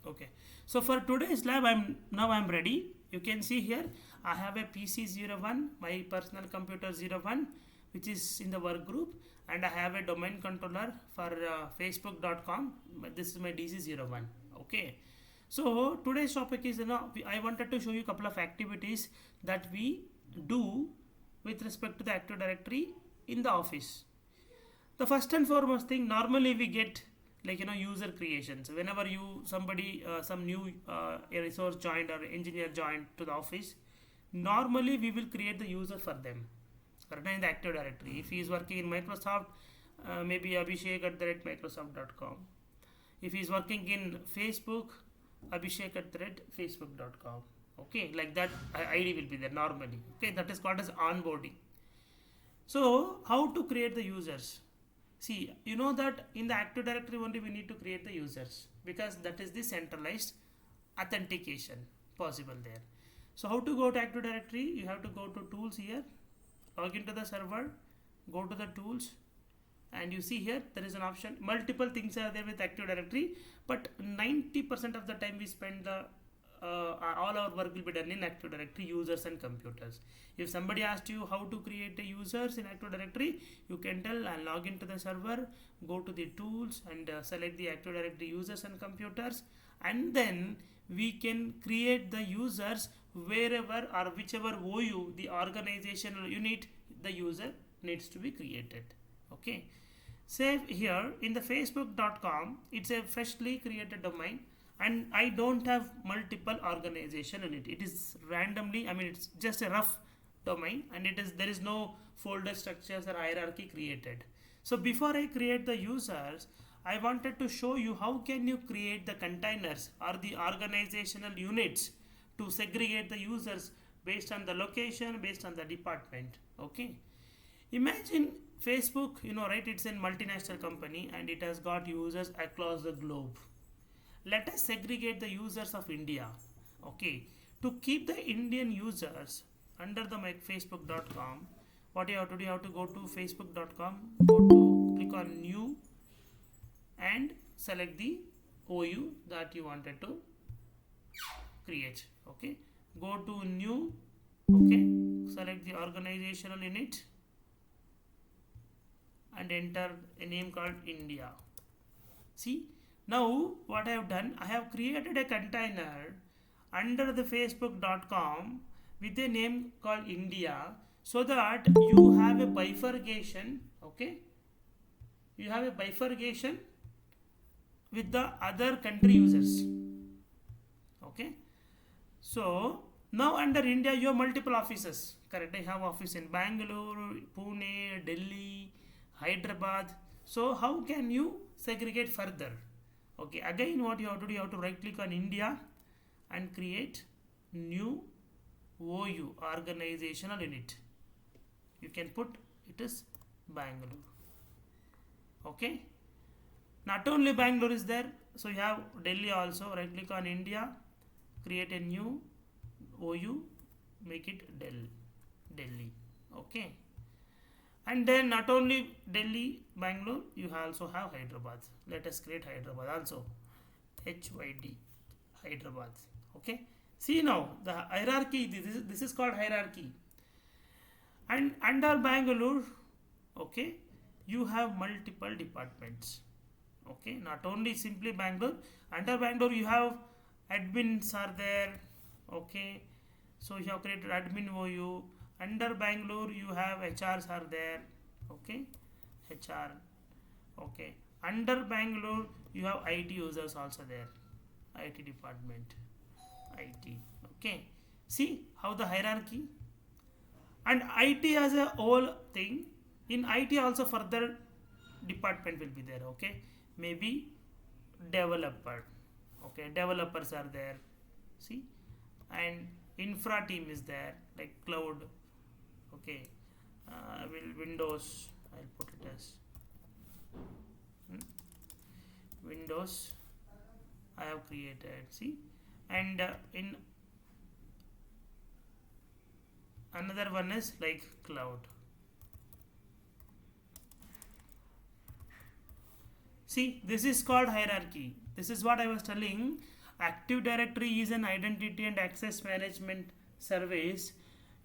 Okay, so for today's lab I'm ready. You can see here I have a PC01, my personal computer 01, which is in the work group, and I have a domain controller for facebook.com. This is my DC01. Okay, so today's topic is, I wanted to show you a couple of activities that we do with respect to the Active Directory in the office. The first and foremost thing, normally we get user creations. Whenever some new resource joined or engineer joined to the office, normally we will create the user for them, correct, in the Active Directory. If he is working in Microsoft, maybe abhishek@microsoft.com. If he is working in Facebook, abhishek@facebook.com. Okay, like that ID will be there normally. Okay, that is called as onboarding. So how to create the users? See, you know that in the Active Directory only we need to create the users, because that is the centralized authentication possible there. So how to go to Active Directory? You have to go to tools here, log into the server, go to the tools, and you see here there is an option. Multiple things are there with Active Directory, but 90% of the time we spend all our work will be done in Active Directory, users and computers. If somebody asks you how to create a users in Active Directory, you can tell and log into the server, go to the tools and select the Active Directory users and computers, and then we can create the users wherever or whichever OU, the organizational unit, the user needs to be created. Okay, say here in the facebook.com, it's a freshly created domain, and I don't have multiple organization in it. It is randomly, it's just a rough domain, and there is no folder structures or hierarchy created. So before I create the users, I wanted to show you how can you create the containers or the organizational units to segregate the users based on the location, based on the department. Okay, imagine Facebook, right, it's a multinational company and it has got users across the globe. Let us segregate the users of India. Okay, to keep the Indian users under the facebook.com, what you have to do, you have to go to facebook.com, click on new and select the OU that you wanted to create. Okay, go to new, okay, select the organizational unit and enter a name called India. See, now what I have done, I have created a container under the facebook.com with a name called India, so that you have a bifurcation. Okay, you have a bifurcation with the other country users. Okay, so now under India you have multiple offices, correct? I have office in Bangalore, Pune, Delhi, Hyderabad. So how can you segregate further? Okay, again what you have to do, you have to right click on India and create new OU, organizational unit. You can put it is Bangalore. Okay, not only Bangalore is there, so you have Delhi also. Right click on India, create a new OU, make it Delhi. Okay, and then not only Delhi, Bangalore, you also have Hyderabad. Let us create Hyderabad also, HYD, Hyderabad. Okay, see now the hierarchy, this is called hierarchy. And under Bangalore, okay, you have multiple departments. Okay, not only simply Bangalore, under Bangalore you have admins are there. Okay, so you have created admin OU. Under Bangalore you have HRs are there. Okay, HR. Okay, under Bangalore you have IT users also there, IT department, IT. Okay, see how the hierarchy, and IT as a whole thing. In IT also further department will be there. Okay, maybe developer. Okay, developers are there. See, and infra team is there, like cloud. Okay, Windows, I'll put it as Windows I have created. See, and in another one is like cloud. See, this is called hierarchy. This is what I was telling. Active Directory is an identity and access management service.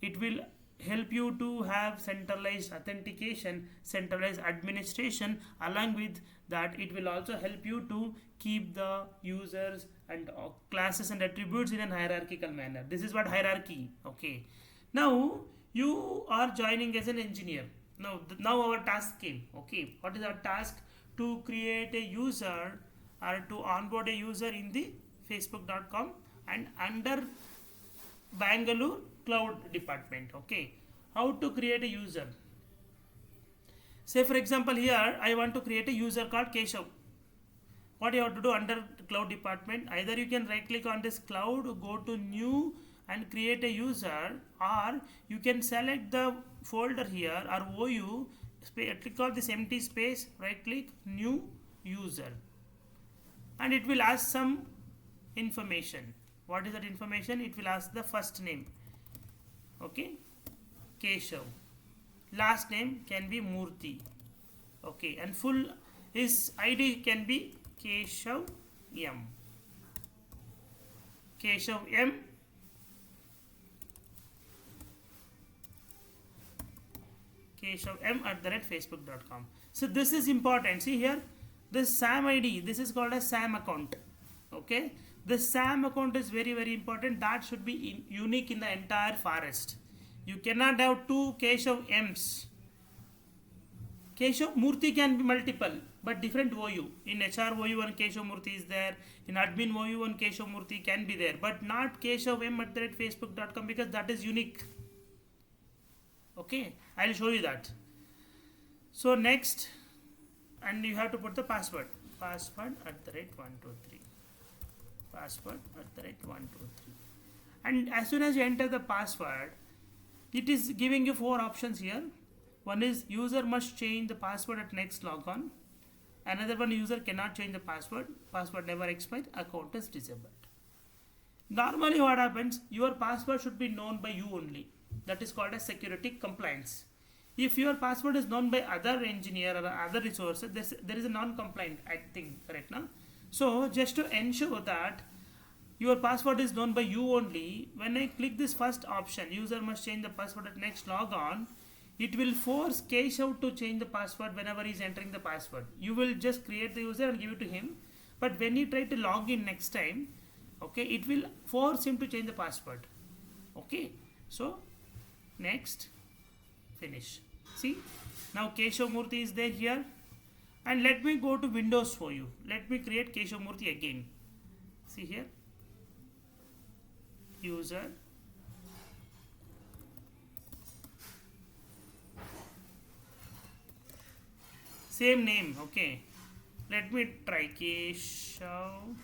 It will help you to have centralized authentication, centralized administration. Along with that, it will also help you to keep the users and classes and attributes in a hierarchical manner. This is what hierarchy. Okay. Now you are joining as an engineer. Now our task came. Okay. What is our task? To create a user or to onboard a user in the facebook.com and under Bangalore cloud department. Okay, how to create a user? Say for example, here I want to create a user called Keshav. What you have to do under cloud department? Either you can right click on this cloud, go to new and create a user, or you can select the folder here or OU, click on this empty space, right click, new user, and it will ask some information. What is that information? It will ask the first name. Okay, Keshav. Last name can be Murthy. Okay, and full his ID can be Keshav M. Keshav M. Keshav M @facebook.com. So this is important. See here, this SAM ID, this is called a SAM account. Okay, this SAM account is very, very important. That should be unique in the entire forest. You cannot have two Keshav M's. Keshav Murthy can be multiple, but different OU. In HR OU one Keshav Murthy is there. In admin OU one Keshav Murthy can be there, but not Keshav M @facebook.com, because that is unique. Okay, I'll show you that. So next, and you have to put the password. Password @123. Password @123. And as soon as you enter the password, it is giving you 4 options here. One is user must change the password at next logon. Another one, user cannot change the password. Password never expired. Account is disabled. Normally what happens, your password should be known by you only. That is called as security compliance. If your password is known by other engineer or other resources, there is a non-compliant thing, correct now? So just to ensure that your password is known by you only, when I click this first option, user must change the password at next logon, it will force Keshav to change the password whenever he is entering the password. You will just create the user and give it to him, but when he try to log in next time, okay, it will force him to change the password. Okay, so next, finish. See, now Keshav Murthy is there here, and let me go to Windows for you. Let me create Keshav Murthy again. See here, user, same name. Okay, let me try Keshav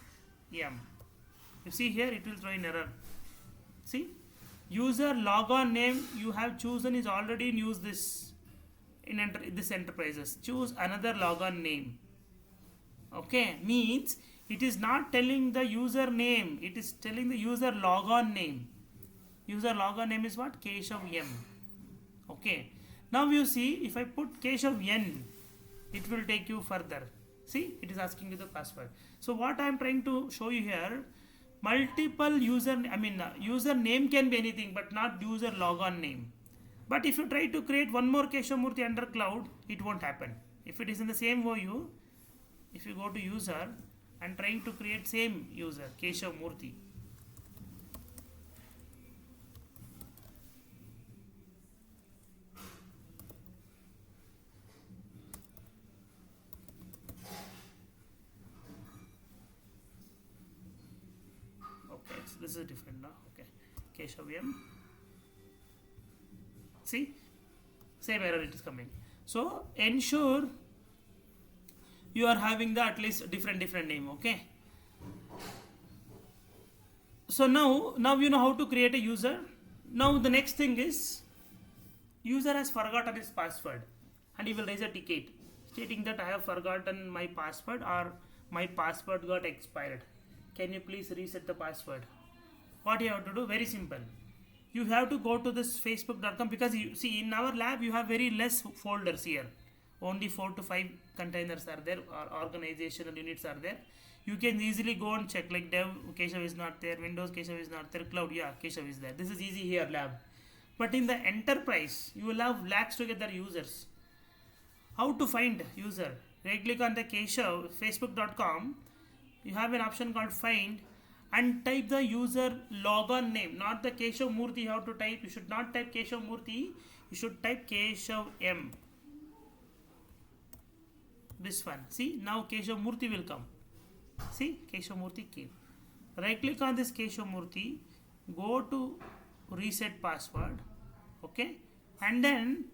M. You see here, it will throw an error. See, user logon name you have chosen is already in use this in this enterprises. Choose another logon name. Okay, means it is not telling the user name, it is telling the user logon name. User logon name is what? Keshav M. Okay, now you see, if I put Keshav N, it will take you further. See, it is asking you the password. So what I am trying to show you here, multiple user, user name can be anything, but not user logon name. But if you try to create one more Keshav Murthy under cloud, it won't happen. If it is in the same OU, if you go to user and trying to create same user, Keshav Murthy, okay, so this is different now. Okay, Keshav M. See, same error it is coming. So ensure you are having the at least different name. Okay, so now you know how to create a user. Now the next thing is, user has forgotten his password and he will raise a ticket stating that I have forgotten my password, or my password got expired. Can you please reset the password? What you have to do? Very simple. You have to go to this facebook.com, because you see in our lab you have very less folders here. Only 4 to 5 containers are there, or organizational units are there. you can easily go and check, like dev Keshav is not there, Windows Keshav is not there, cloud, yeah, Keshav is there. This is easy here, lab. But in the enterprise, you will have lakhs together users. How to find user? Right click on the Keshav, facebook.com. You have an option called find and type the user logon name, not the Keshav Murthy. You have to type, you should not type Keshav Murthy, you should type Keshav M. This one. See, now Keshav Murthy will come. See, Keshav Murthy came. Right click on this Keshav Murthy, go to reset password, okay, and then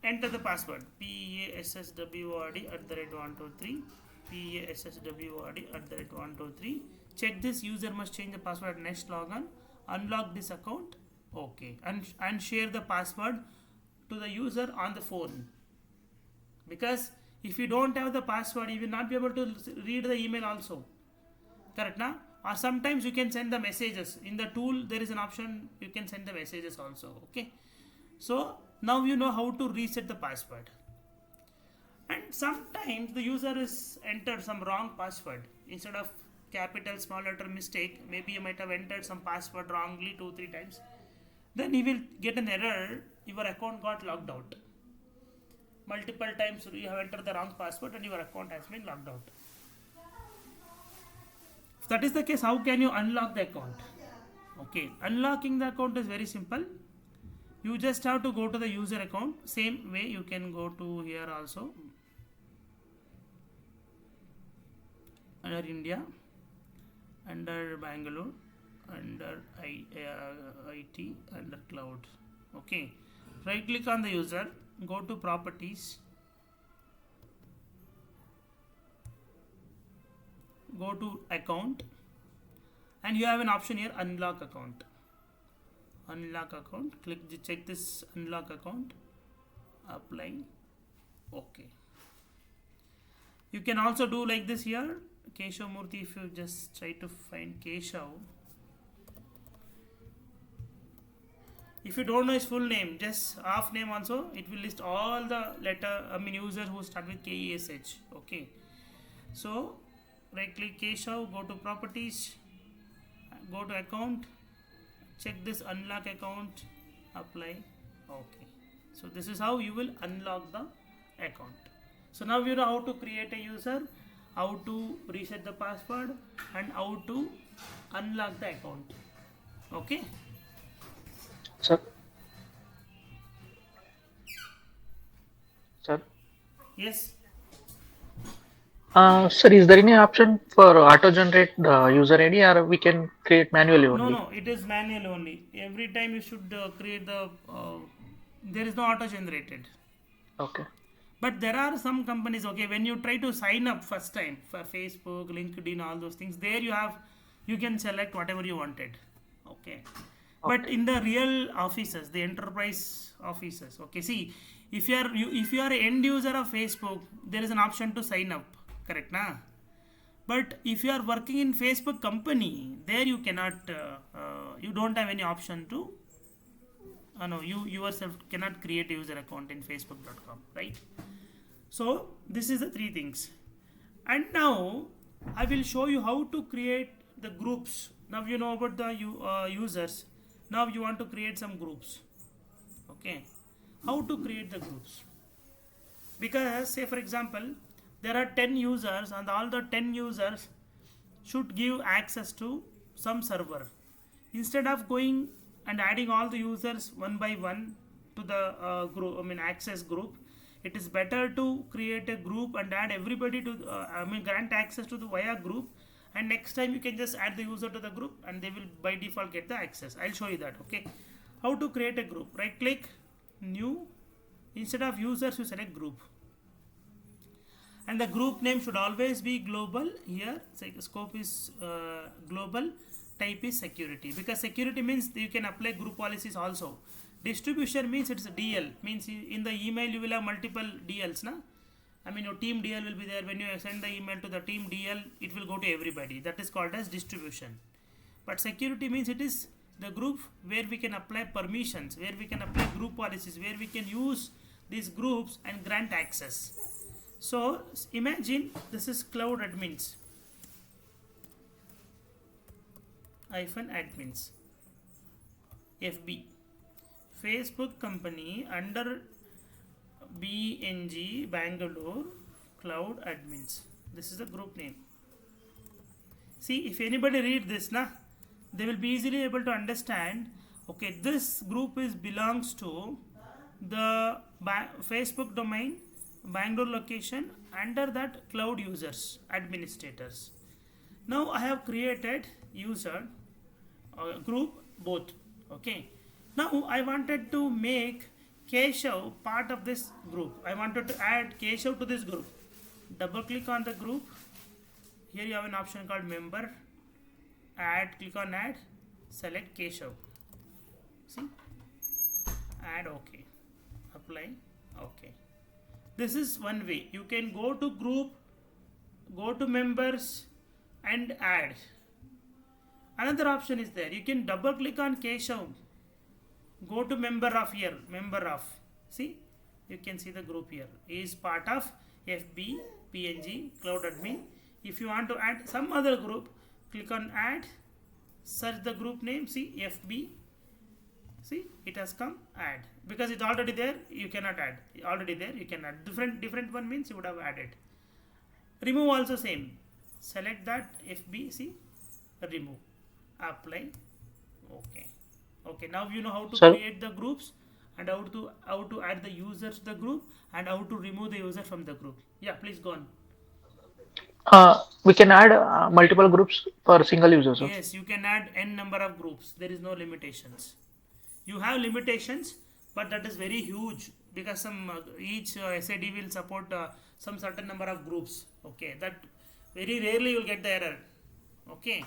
enter the password PASSWORD@123, PASSWORD@123. Check this, user must change the password next login, unlock this account, okay, and share the password to the user on the phone, because if you don't have the password, you will not be able to read the email also. Correct, na? Or sometimes you can send the messages. In the tool, there is an option you can send the messages also. Okay. So now you know how to reset the password. And sometimes the user is entered some wrong password. Instead of capital small letter mistake, maybe you might have entered some password wrongly 2-3 times. Then he will get an error. Your account got logged out. Multiple times you have entered the wrong password and your account has been logged out. If that is the case, how can you unlock the account? Okay, unlocking the account is very simple. You just have to go to the user account. Same way you can go to here also. Under India, under Bangalore, under IT, under cloud. Okay, right click on the user. Go to properties, go to account, and you have an option here, unlock account. Unlock account, check this unlock account, apply, okay. You can also do like this here, Keshav Murthy. If you just try to find Keshav, if you don't know his full name, just half name also, it will list all the users who start with KESH. Okay. So, right click Keshav, go to properties, go to account, check this unlock account, apply. Okay. So, this is how you will unlock the account. So, now you know how to create a user, how to reset the password, and how to unlock the account. Okay. Sir. Sir. Yes. Sir, is there any option for auto-generate the user ID, or we can create manually only? No, it is manual only. Every time you should create the. There is no auto-generated. Okay. But there are some companies. Okay, when you try to sign up first time for Facebook, LinkedIn, all those things, there you can select whatever you wanted. Okay. But in the real offices, the enterprise offices, okay, see, if you are an end user of Facebook, there is an option to sign up, correct, na? But if you are working in Facebook company, there you cannot, you don't have any option to, you yourself cannot create a user account in facebook.com, right? So this is the 3 things. And now I will show you how to create the groups. Now you know about the users. Now you want to create some groups. Okay. How to create the groups? Because say for example, there are 10 users and all the 10 users should give access to some server. Instead of going and adding all the users one by one to the access group, it is better to create a group and add everybody to grant access to the via group. And next time you can just add the user to the group and they will by default get the access. I'll show you that. Okay. How to create a group? Right click, new. Instead of users, you select group. And the group name should always be global. Here, scope is global. Type is security. Because security means you can apply group policies also. Distribution means it's a DL. Means in the email you will have multiple DLs. Na? Your team DL will be there. When you send the email to the team DL, it will go to everybody. That is called as distribution. But security means it is the group where we can apply permissions, where we can apply group policies, where we can use these groups and grant access. So imagine this is cloud admins. admins. FB. Facebook company under BNG Bangalore Cloud Admins. This is the group name. See, if anybody read this, they will be easily able to understand. Okay, this group belongs to the Facebook domain, Bangalore location, under that cloud users, administrators. Now I have created user group both. Okay. Now I wanted to make Keshav part of this group. I wanted to add Keshav to this group. Double click on the group. Here you have an option called member. Add, click on add. Select Keshav. See? Add, OK. Apply, OK. This is one way. You can go to group, go to members and add. Another option is there. You can double click on Keshav. Go to member of here, member of. See, you can see the group here. He is part of FB, PNG, Cloud Admin. If you want to add some other group, click on add, search the group name, see FB. See, it has come, add. Because it's already there, you cannot add. Already there, you can add. Different one means you would have added. Remove also same. Select that FB, see, remove. Apply, OK. Okay, now you know how to create the groups and how to add the users to the group and how to remove the user from the group. Yeah, please go on. We can add multiple groups for single users. Yes, you can add n number of groups. There is no limitations. You have limitations, but that is very huge because each SAD will support some certain number of groups. Okay, that very rarely you will get the error. Okay,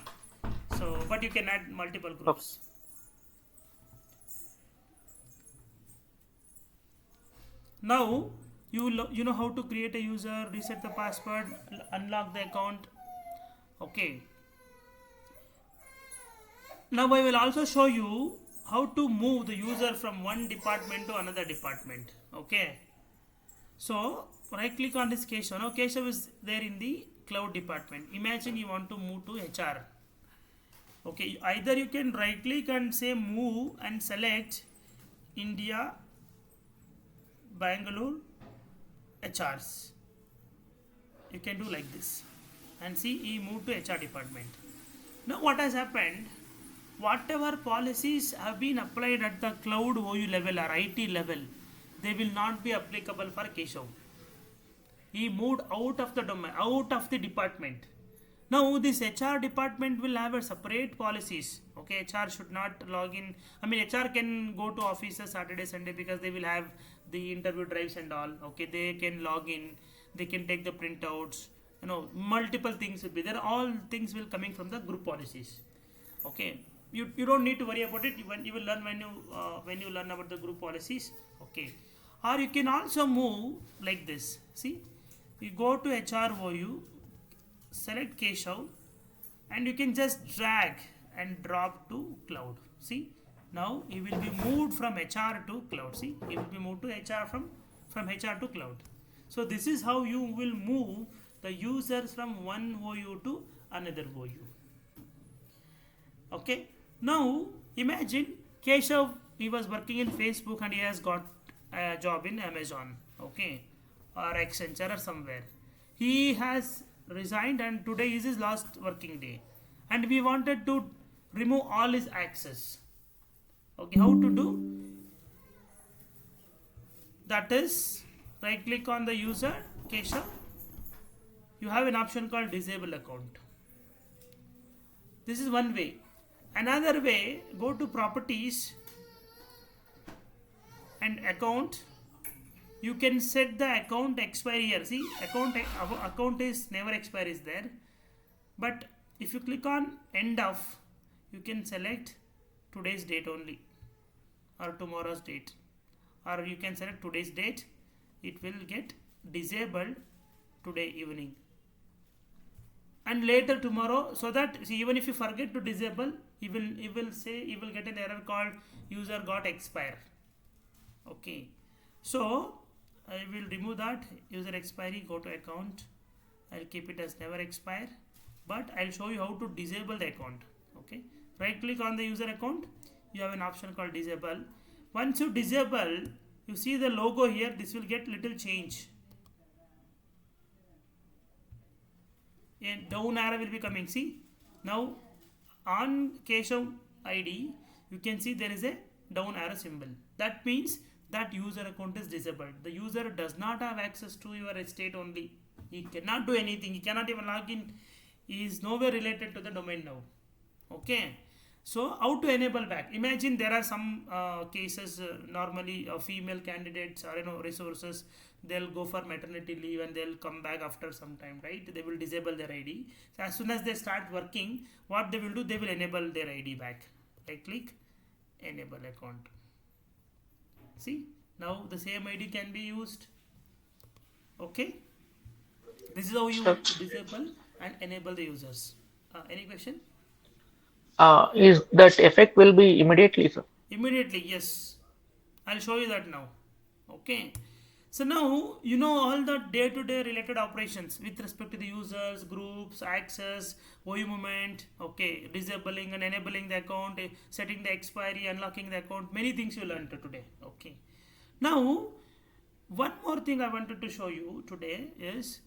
so but you can add multiple groups. Now you know how to create a user, reset the password, unlock the account. Okay. Now I will also show you how to move the user from one department to another department. Okay. So right click on this Keshav. Now Keshav is there in the cloud department. Imagine you want to move to HR. Okay. Either you can right click and say move and select India Bangalore HRs. You can do like this and see he moved to HR department. Now what has happened, whatever policies have been applied at the cloud OU level or IT level, they will not be applicable for Keshav. He moved out of the domain, out of the department. Now this HR department will have a separate policies. Okay, HR should not log in. I mean HR can go to offices Saturday, Sunday because they will have the interview drives and all. Okay, they can log in, they can take the printouts, multiple things will be there. All things will coming from the group policies. Okay, you don't need to worry about it. You will learn when you learn about the group policies. Okay, or you can also move like this. See, you go to HR OU, select Keshav, and you can just drag and drop to cloud. See, now he will be moved from HR to cloud. See, he will be moved to HR from HR to cloud. So this is how you will move the users from one OU to another OU. Okay. Now imagine Keshav, he was working in Facebook and he has got a job in Amazon. Okay, or Accenture or somewhere. He has resigned and today is his last working day. And we wanted to remove all his access. Okay, how to do? That is, right click on the user, Keshav. You have an option called disable account. This is one way. Another way, go to properties and account. You can set the account expiry here. See, account is never expires there. But if you click on end of, you can select today's date only or tomorrow's date, or you can select today's date. It will get disabled today evening and later tomorrow, so that even if you forget to disable, he will get an error called user got expire. Okay, so I will remove that user expiry. Go to account. I'll keep it as never expire, but I'll show you how to disable the account. Okay, Right click on the user account, you have an option called disable. Once you disable, you see the logo here, this will get little change. A down arrow will be coming. See, now on Keshav ID, you can see there is a down arrow symbol. That means that user account is disabled. The user does not have access to your estate only. He cannot do anything. He cannot even log in. He is nowhere related to the domain now. Okay. So how to enable back? Imagine there are some cases normally female candidates or resources, they'll go for maternity leave and they'll come back after some time, right? They will disable their ID. So as soon as they start working, what they will do, they will enable their ID back. Right click, enable account. See, now the same ID can be used. Okay, this is how you disable and enable the users. Any question? Is that effect will be immediately, sir? Immediately, yes. I'll show you that now. Okay. So now you know all the day-to-day related operations with respect to the users, groups, access, OU movement, okay, disabling and enabling the account, setting the expiry, unlocking the account, many things you learned today. Okay. Now, one more thing I wanted to show you today is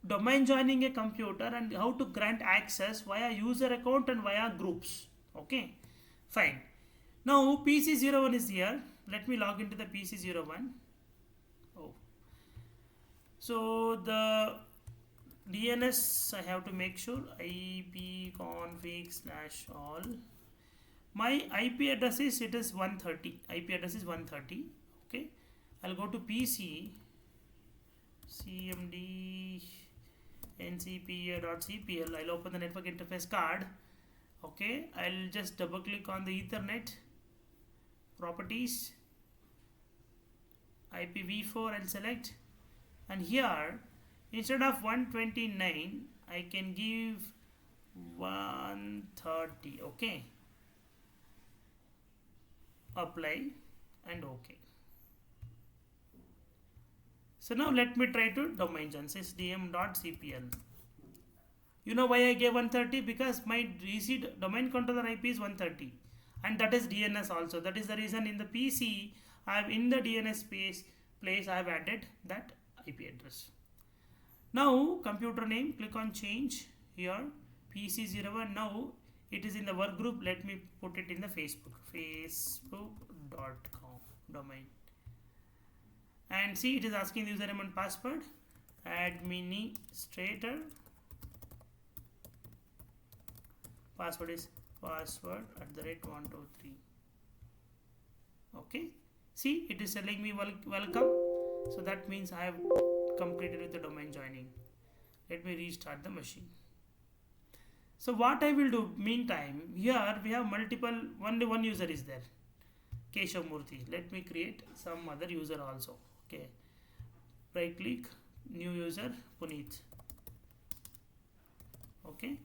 domain joining a computer and how to grant access via user account and via groups. Okay, fine. Now PC01 is here. Let me log into the PC01. Oh, so the DNS I have to make sure ipconfig/all. My IP address is 130. IP address is 130. Okay, I'll go to PC cmd ncpa.cpl. I'll open the network interface card. Okay, I'll just double click on the Ethernet properties, IPv4 I'll select, and here instead of 129 I can give 130. Okay, apply and OK. So now let me try to domain join sysdm.cpl. You know why I gave 130? Because my DC domain controller IP is 130 and that is DNS also. That is the reason in the PC I have in the DNS place I have added that IP address. Now computer name, click on change here, PC01. Now it is in the work group. Let me put it in the facebook.com domain. And see, it is asking the username and password, administrator, password is password@123. Okay, see, it is telling me welcome, so that means I have completed with the domain joining. Let me restart the machine. So what I will do meantime, here we have multiple, only one user is there, Keshav Murthy. Let me create some other user also. Okay, right click, new user, Puneet. Okay,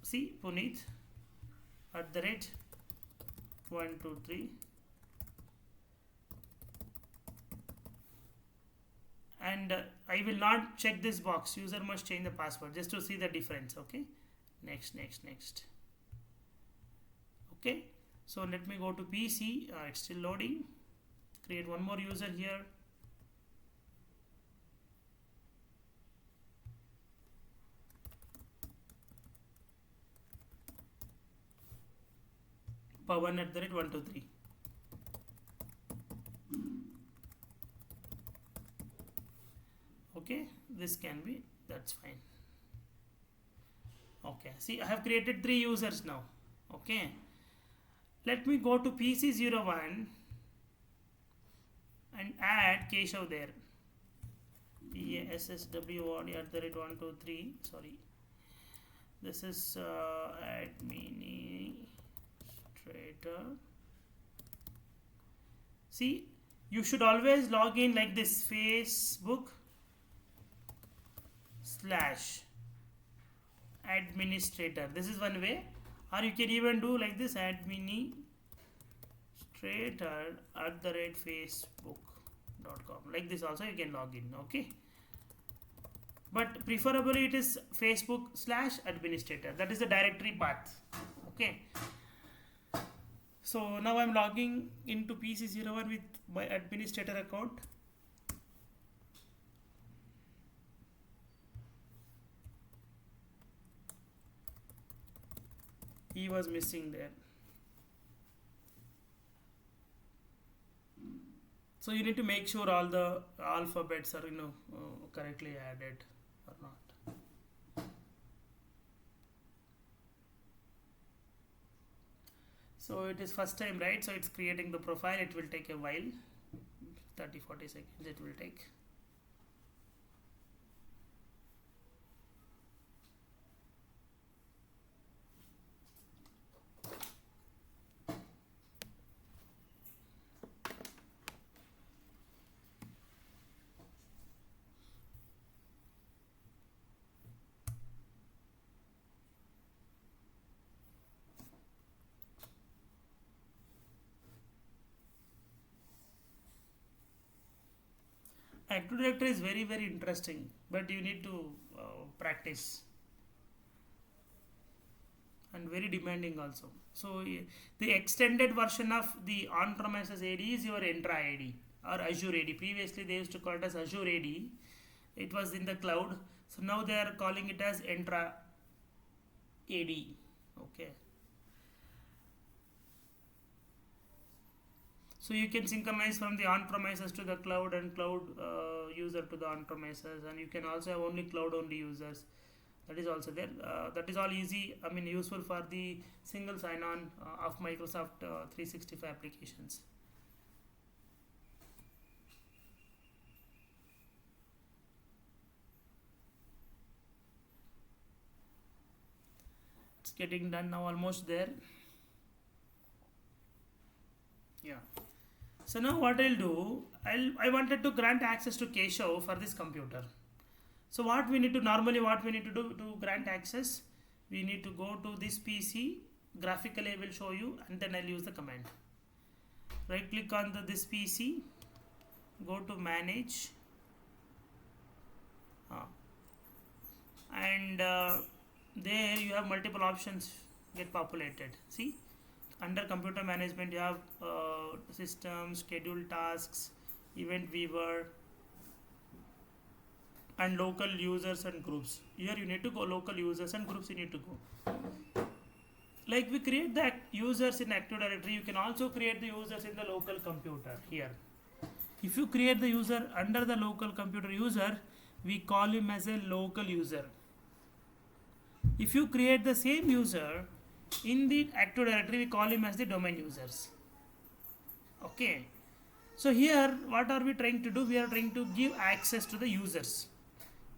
see, Puneet @123, and I will not check this box. User must change the password just to see the difference. Okay, next. Okay, so let me go to PC. It's still loading. Create one more user here. Pawan @123. Okay, this can be, that's fine. Okay, see, I have created 3 users now. Okay, let me go to PC01 and add Keshav there. PASSWOD @123. Sorry, this is administrator. See, you should always log in like this, Facebook/administrator. This is one way, or you can even do like this, administrator@facebook.com. like this also you can log in. Okay, but preferably it is Facebook/administrator. That is the directory path. Okay. So now I'm logging into PC01 with my administrator account. He was missing there. So you need to make sure all the alphabets are correctly added or not. So it is first time, right? So it's creating the profile. It will take a while, 30-40 seconds it will take. Active Directory is very interesting, but you need to practice, and very demanding also. So the extended version of the on-premises AD is your Entra AD or Azure AD. Previously they used to call it as Azure AD. It was in the cloud. So now they are calling it as Entra AD. Okay. So you can synchronize from the on-premises to the cloud and cloud user to the on-premises, and you can also have only cloud-only users. That is also there. That is all easy. I mean, useful for the single sign-on of Microsoft 365 applications. It's getting done now, almost there. Yeah. So now what I'll do, I wanted to grant access to Keshav for this computer. So what we need to do to grant access, we need to go to this PC. Graphically I will show you, and then I'll use the command. Right click on this PC, go to manage, and there you have multiple options get populated. See, under computer management you have system, schedule tasks, event viewer, and local users and groups. Here you need to go local users and groups, you need to go. Like we create the users in Active Directory, you can also create the users in the local computer here. If you create the user under the local computer user, we call him as a local user. If you create the same user in the Active Directory, we call him as the domain users. Okay. So here what are we trying to do? We are trying to give access to the users.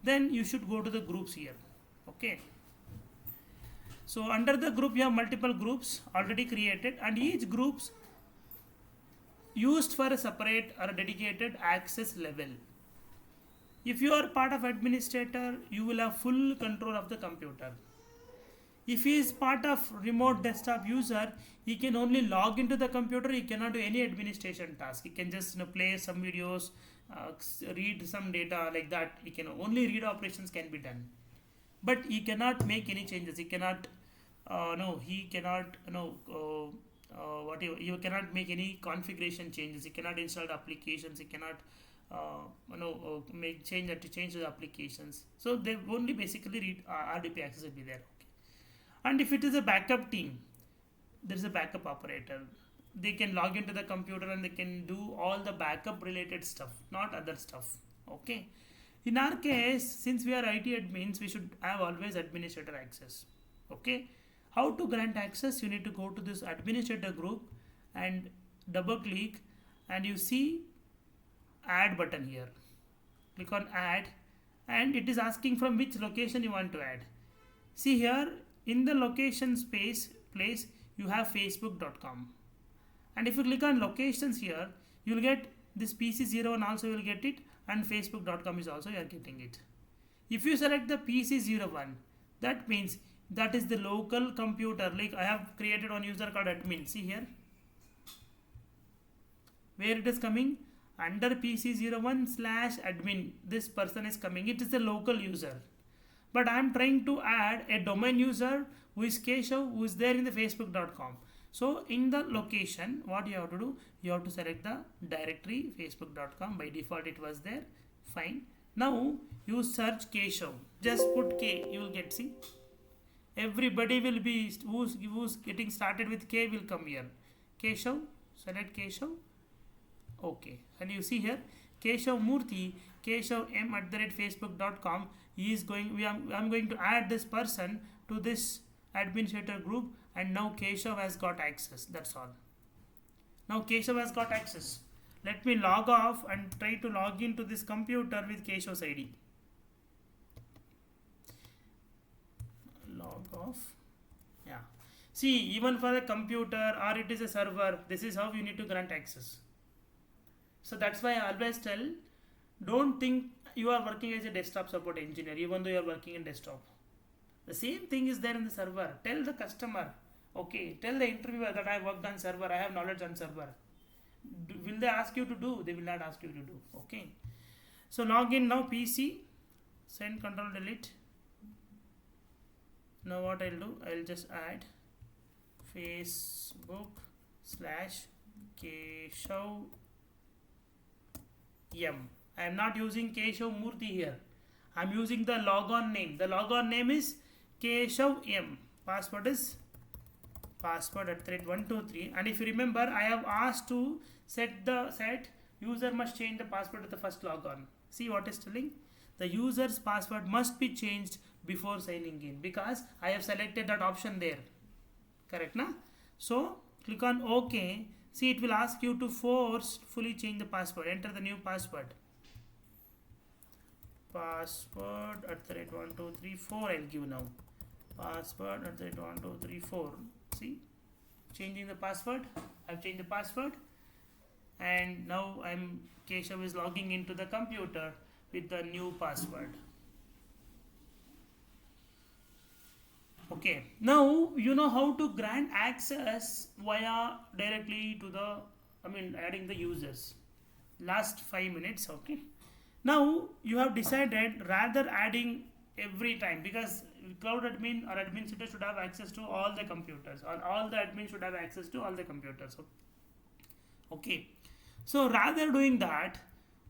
Then you should go to the groups here. Okay. So under the group you have multiple groups already created, and each groups used for a separate or a dedicated access level. If you are part of administrator, you will have full control of the computer. If he is part of remote desktop user, he can only log into the computer. He cannot do any administration task. He can just play some videos, read some data, like that. He can only read operations can be done, but he cannot make any changes. He cannot you cannot make any configuration changes. You cannot install the applications. You cannot change the applications. So they only basically read RDP access will be there. Okay. And if it is a backup team, there is a backup operator. They can log into the computer and they can do all the backup related stuff, not other stuff. Okay. In our case, since we are IT admins, we should have always administrator access. Okay. How to grant access? You need to go to this administrator group and double click, and you see add button here. Click on add, and it is asking from which location you want to add. See here in the location place you have facebook.com, and if you click on locations here, you will get this PC01 also, you will get it, and facebook.com is also you are getting it. If you select the PC01, that means that is the local computer. Like I have created one user called admin. See here where it is coming, under PC01/admin, this person is coming. It is a local user. But I am trying to add a domain user who is Keshav, who is there in the facebook.com. So in the location, what you have to do, you have to select the directory facebook.com. By default it was there. Fine. Now you search Keshav. Just put K, you will get, see. Everybody will be, who's getting started with K will come here. Keshav, select Keshav. Okay. And you see here, Keshav Murthy, Keshav m@facebook.com. He is going, I'm going to add this person to this administrator group, and now Keshav has got access. That's all. Now Keshav has got access. Let me log off and try to log into this computer with Keshav's ID. Log off. Yeah. See, even for a computer or it is a server, this is how you need to grant access. So that's why I always tell, don't think you are working as a desktop support engineer even though you are working in desktop. The same thing is there in the server. Tell the customer, okay, tell the interviewer that I worked on server, I have knowledge on server. Will they ask you to do? They will not ask you to do. Okay. So log in now, PC, send control delete. Now what I'll do, I'll just add Facebook/Keshav M. I am not using Keshav Murthy here. I am using the logon name. The logon name is Keshav M. Password is password@123. And if you remember, I have asked to set user must change the password to the first logon. See what is telling? The user's password must be changed before signing in, because I have selected that option there. Correct, na? So click on OK. See, it will ask you to forcefully change the password. Enter the new password. Password@1234 I'll give now. Password@1234. See, changing the password. I've changed the password, and now Keshav is logging into the computer with the new password. Okay, now you know how to grant access via directly to the, adding the users. Last 5 minutes. Okay, now you have decided rather adding every time, because cloud admin or administrator should have access to all the computers, or all the admins should have access to all the computers. Okay, so rather doing that,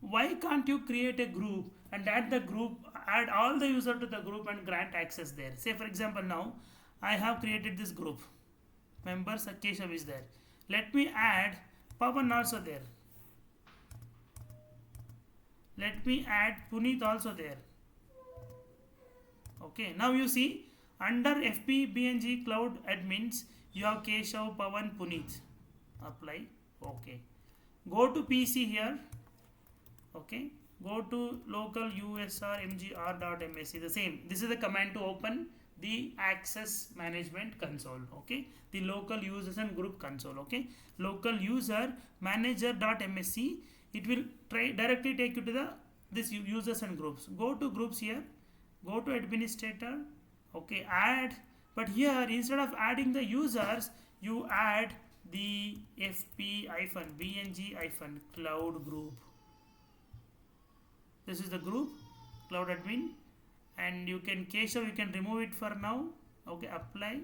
why can't you create a group and add all the user to the group and grant access there? Say for example, now I have created this group, members Keshav is there. Let me add Pavan also there. Let me add Puneet also there. Okay, now you see under FPBNG cloud admins you have Keshav, Pavan, Puneet. Apply. Okay, go to PC here. Okay, go to local usr mgr.msc. The same, this is the command to open the access management console. Okay, the local users and group console. Okay, local user manager.msc. It will directly take you to this users and groups. Go to groups here, go to administrator. Okay, add, but here instead of adding the users, you add the fp-bng-cloud group. This is the group, cloud admin, and you can Keshav, you can remove it for now. Okay, apply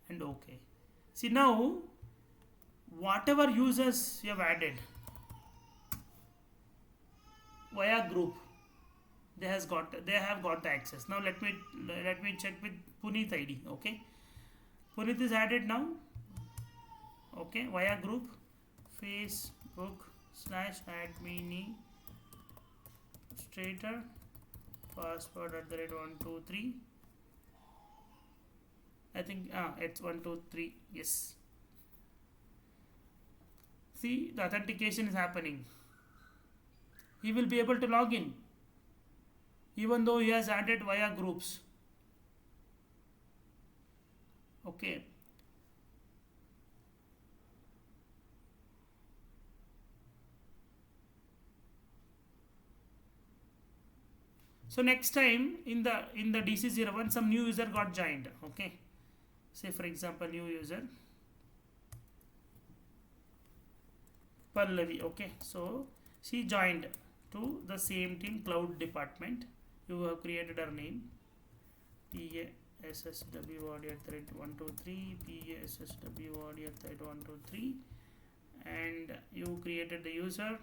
and okay. See, now whatever users you have added via group, they have got the access. Now let me check with Puneet ID. Okay, Puneet is added now. Okay, via group, Facebook/administrator, password@123. I think it's 123. Yes. See, the authentication is happening. He will be able to log in even though he has added via groups. Okay. So next time in the DC01 some new user got joined. Okay, say for example new user Pallavi. Okay, so She joined to the same team, cloud department. You have created her name, PASSWOD@123, PASSWOD@123, and you created the user,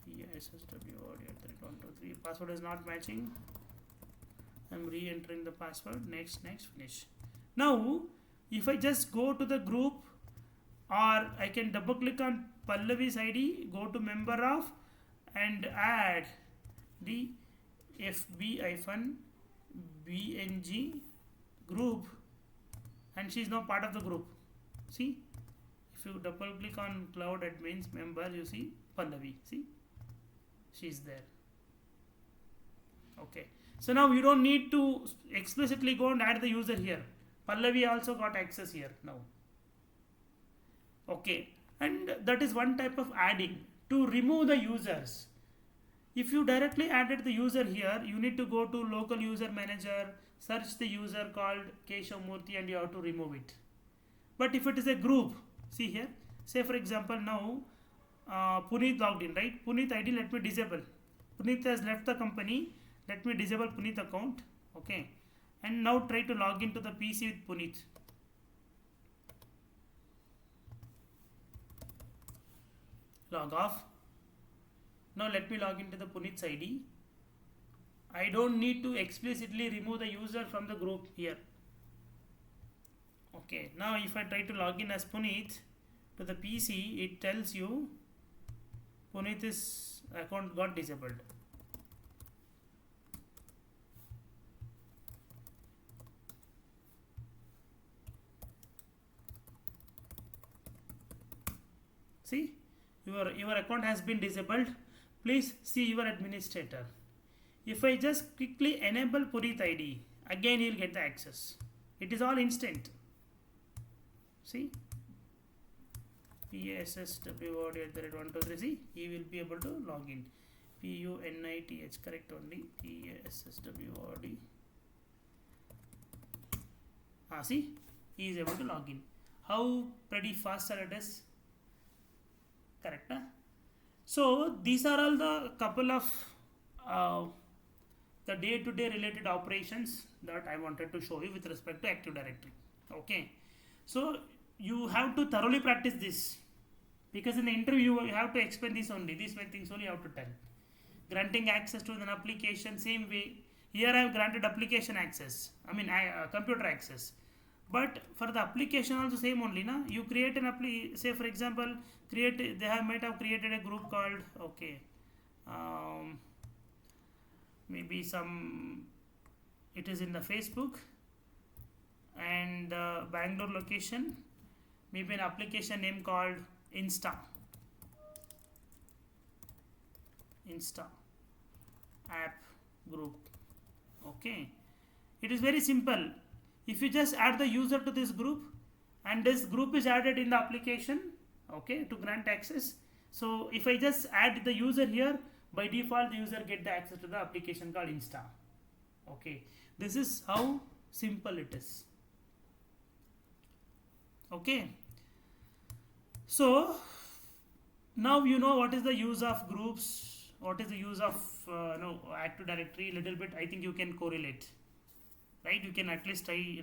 PASSWOD@123. Password is not matching. I'm re-entering the password. Next, finish. Now, if I just go to the group, or I can double click on Pallavi's ID, go to member of, and add the FB-BNG group, and she is now part of the group. See, if you double click on cloud admins member, you see Pallavi. See, she is there. Okay. So now you don't need to explicitly go and add the user here. Pallavi also got access here now. Okay, and that is one type of adding. To remove the users, if you directly added the user here, you need to go to local user manager, search the user called Keshavmurthy, and you have to remove it. But if it is a group, see here, say for example now Puneet logged in, right? Puneet ID, let me disable. Puneet has left the company. Let me disable Puneet account. Okay, and now try to log into the PC with Puneet. Log off. Now let me log into the Puneet's ID. I don't need to explicitly remove the user from the group here. Okay, now if I try to log in as Puneet to the PC, it tells you Puneet's account got disabled. See, your account has been disabled. Please see your administrator. If I just quickly enable Puneet ID, again he will get the access. It is all instant. See, PASSWOD@123. See, he will be able to log in. PUNITH, correct only. PASSWOD. See, he is able to log in. How pretty fast it is. Correct. So these are all the couple of the day-to-day related operations that I wanted to show you with respect to Active Directory. Okay, so you have to thoroughly practice this, because in the interview you have to explain this only. These things only you have to tell. Granting access to an application, same way. Here I have granted application access. Computer access. But for the application also same only, na? You create an say for example, they might have created a group called, okay, maybe it is in the Facebook, and Bangalore location, maybe an application name called Insta app group. Okay, it is very simple. If you just add the user to this group, and this group is added in the application, okay, to grant access. So if I just add the user here, by default the user get the access to the application called Insta. Okay, this is how simple it is. Okay, so now you know what is the use of groups, what is the use of Active Directory. Little bit I think you can correlate. Right, you can at least try,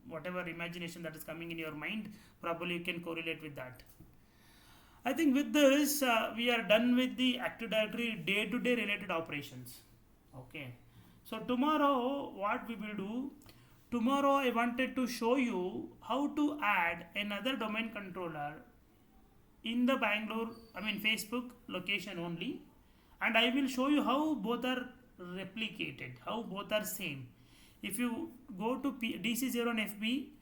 whatever imagination that is coming in your mind, probably you can correlate with that. I think with this we are done with the Active Directory day-to-day related operations. Okay, so tomorrow what we will do, tomorrow I wanted to show you how to add another domain controller in the Facebook location only, and I will show you how both are replicated, how both are same. If you go to DC01 FB,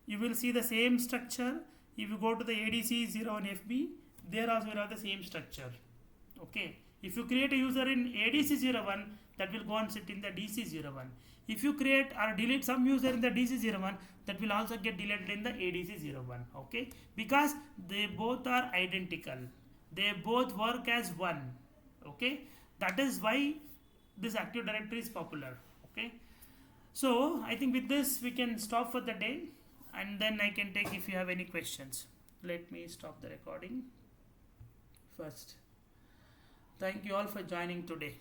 you will see the same structure. If you go to the ADC01 FB, there also will have the same structure. Okay, if you create a user in ADC01, that will go and sit in the DC01. If you create or delete some user in the DC01, that will also get deleted in the ADC01. Okay, because they both are identical, they both work as one. Okay, that is why this Active Directory is popular. Okay, so I think with this we can stop for the day, and then I can take if you have any questions. Let me stop the recording for first. Thank you all for joining today.